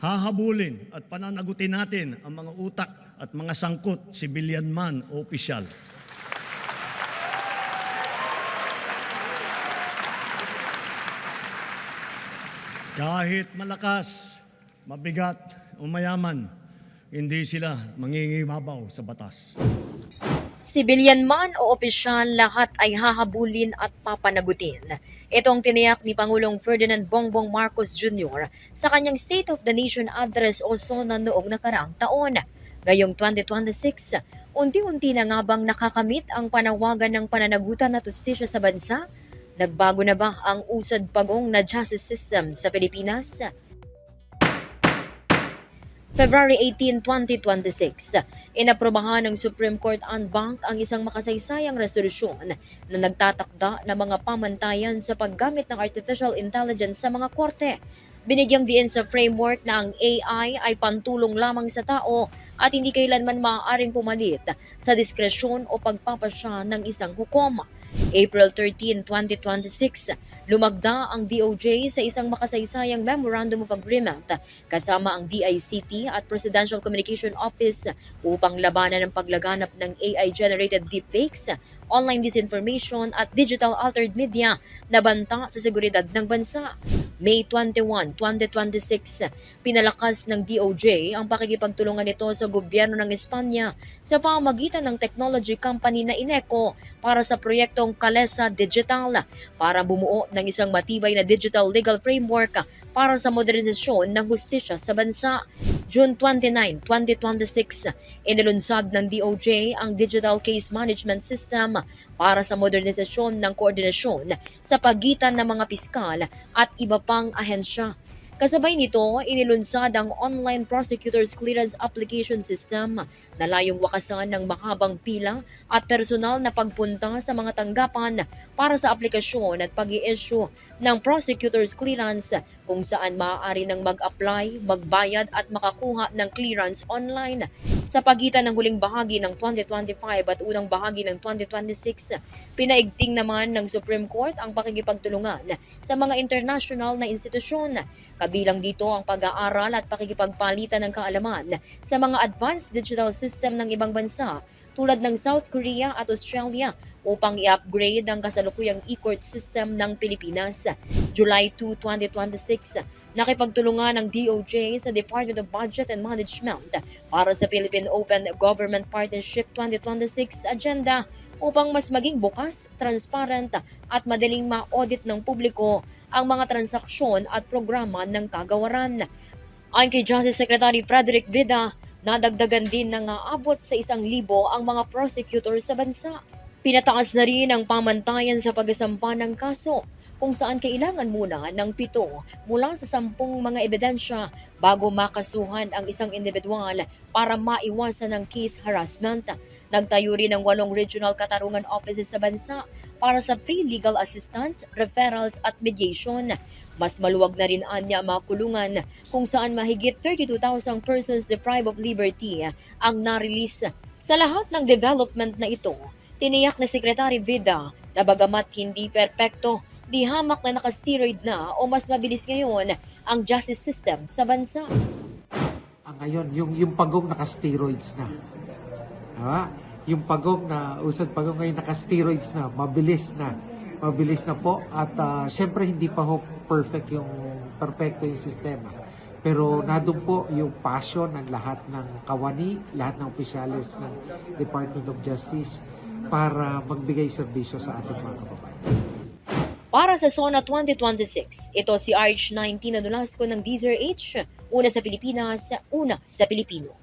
Hahabulin at pananagutin natin ang mga utak at mga sangkot, civilian man o opisyal. Kahit malakas, mabigat o mayaman, hindi sila mangingibabaw sa batas. Sibilyan man o opisyal, lahat ay hahabulin at papanagutin. Itong tiniyak ni Pangulong Ferdinand Bongbong Marcos Jr. sa kanyang State of the Nation Address o SONA noong nakaraang taon. Ngayong 2026, unti-unti na nga bang nakakamit ang panawagan ng pananagutan at justisya sa bansa? Nagbago na ba ang usad pagong na justice system sa Pilipinas? February 18, 2026, inaprobahan ng Supreme Court en banc ang isang makasaysayang resolusyon na nagtatakda ng mga pamantayan sa paggamit ng artificial intelligence sa mga korte. Binigyang diin sa framework na ang AI ay pantulong lamang sa tao at hindi kailanman maaaring pumalit sa diskresyon o pagpapasya ng isang hukom. April 13, 2026, lumagda ang DOJ sa isang makasaysayang Memorandum of Agreement kasama ang DICT at Presidential Communication Office upang labanan ang paglaganap ng AI-generated deepfakes, online disinformation at digital altered media na banta sa seguridad ng bansa. May 21, 2026, pinalakas ng DOJ ang pakikipagtulungan nito sa gobyerno ng Espanya sa pamamagitan ng technology company na Ineco para sa proyektong Kalesa Digital para bumuo ng isang matibay na digital legal framework para sa modernisasyon ng hustisya sa bansa. June 29, 2026, inilunsad ng DOJ ang Digital Case Management System para sa modernisasyon ng koordinasyon sa pagitan ng mga piskal at iba pang ahensya. Kasabay nito, inilunsad ang Online Prosecutors Clearance Application System na layong wakasan ng mahabang pila at personal na pagpunta sa mga tanggapan para sa aplikasyon at pag-i-issue ng Prosecutors Clearance kung saan maaari nang mag-apply, magbayad at makakuha ng clearance online. Sa pagitan ng huling bahagi ng 2025 at unang bahagi ng 2026, pinaigting naman ng Supreme Court ang pakikipagtulungan sa mga international na institusyon. Kabilang dito ang pag-aaral at pakikipagpalitan ng kaalaman sa mga advanced digital system ng ibang bansa tulad ng South Korea at Australia upang i-upgrade ang kasalukuyang e-court system ng Pilipinas. July 2, 2026, nakipagtulungan ng DOJ sa Department of Budget and Management para sa Philippine Open Government Partnership 2026 agenda upang mas maging bukas, transparent at madaling ma-audit ng publiko ang mga transaksyon at programa ng kagawaran. Ayon kay Justice Secretary Frederick Vida, nadagdagan din ng aabot sa 1,000 ang mga prosecutor sa bansa. Pinataas na rin ang pamantayan sa pagsasampa ng kaso kung saan kailangan muna ng 7 mula sa 10 mga ebidensya bago makasuhan ang isang individual para maiwasan ang case harassment. Nagtayo rin ng 8 regional katarungan offices sa bansa para sa free legal assistance, referrals at mediation. Mas maluwag na rin anya mga kulungan kung saan mahigit 32,000 persons deprived of liberty ang na-release. Sa lahat ng development na ito, tiniyak na Secretary Vida na bagamat hindi perpekto, di hamak na naka-steroid na o mas mabilis ngayon ang justice system sa bansa. Ngayon, yung pagong naka-steroids na. Diba? Yung pagong na, usad pagong ngayon naka-steroids na, mabilis na. Mabilis na po at syempre hindi pa ho perfecto yung sistema. Pero nandun po yung passion ng lahat ng kawani, lahat ng opisyalis ng Department of Justice para magbigay serbisyo sa ating mga kababayan. Para sa SONA 2026, ito si RH19 na Nolasco ng DZRH, una sa Pilipinas, una sa Pilipino.